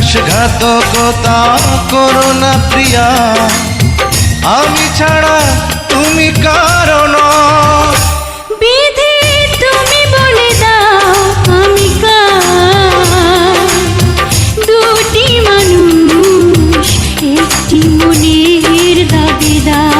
বিশ্বাসঘাতকতা করো না প্রিয়া, আমি ছাড়া তুমি কারো নও। বিধি তুমি বলে দাও আমি কার, দুটি মানুষ একটি মনের দাবিদার।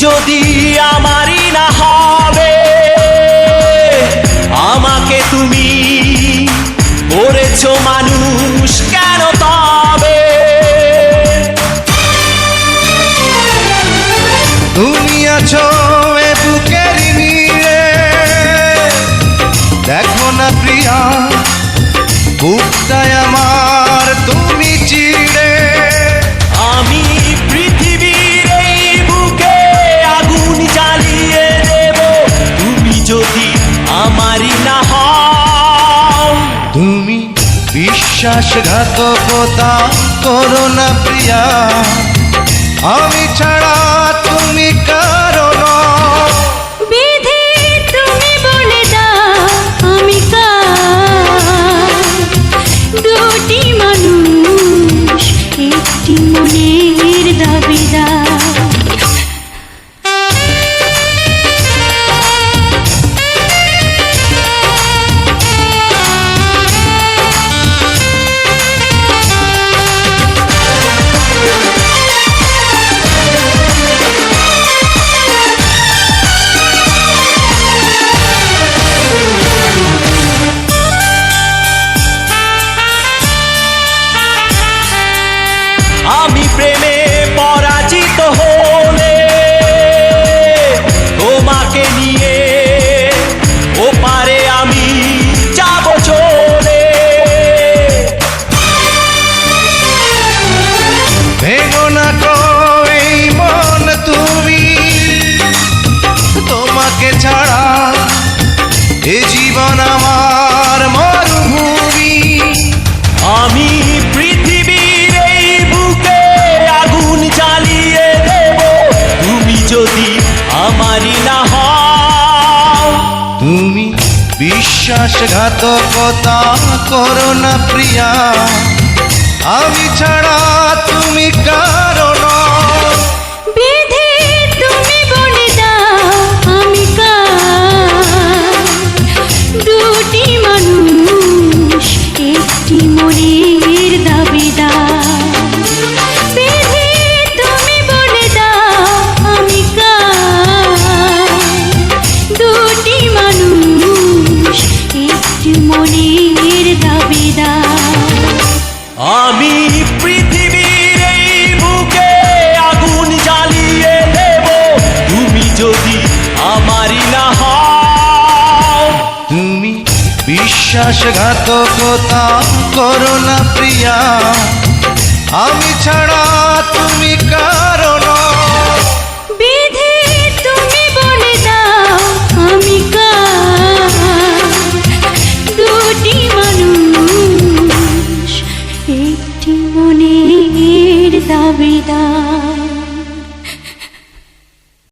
যদি আমারই না হবে, আমাকে তুমি করেছো মানুষ কেন তবে? তুমি আছো এ বুকের নীড়ে, দেখো না প্রিয়া বুকটায় আমার তুমি চিড়ে। আমি পৃথিবীর এই বুকে আগুন জ্বালিয়ে দেব, তুমি যদি আমারই না হও। তুমি বিশ্বাসঘাতকতা করো না প্রিয়া, আমি ছাড়া তুমি কারো নও। বিধি তুমি বলে দাও আমি কার, দুটি মানুষ একটি মনের দাবিদার। আমি প্রেমে পরাজিত হলে তোমাকে নিয়ে ওপারে আমি যাব চলে। ভেঙো না গো এই মন তুমি, তোমাকে ছাড়া এ জীবন আমার মরুভূমি। আমি পৃথিবীর এই বুকে আগুন জ্বালিয়ে দেব, তুমি যদি আমারই না হও। তুমি বিশ্বাসঘাতকতা করো না প্রিয়া, আমি ছাড়া তুমি কারো নও। বিধি তুমি বলে দাও আমি কার, দুটি মানুষ একটি মনের দাবিদার। বিধি তুমি বলে দাও আমি কার, দুটি মানুষ একটি মনের দাবিদার। আমি পৃথিবীর এই বুকে আগুন জ্বালিয়ে দেব, তুমি যদি আমারই না হও। তুমি বিশ্বাসঘাতকতা করো না প্রিয়া, আমি ছাড়া তুমি কারো নও। বিধি তুমি বলে দাও আমি কার, দুটি মানুষ একটি মনের দাবিদার।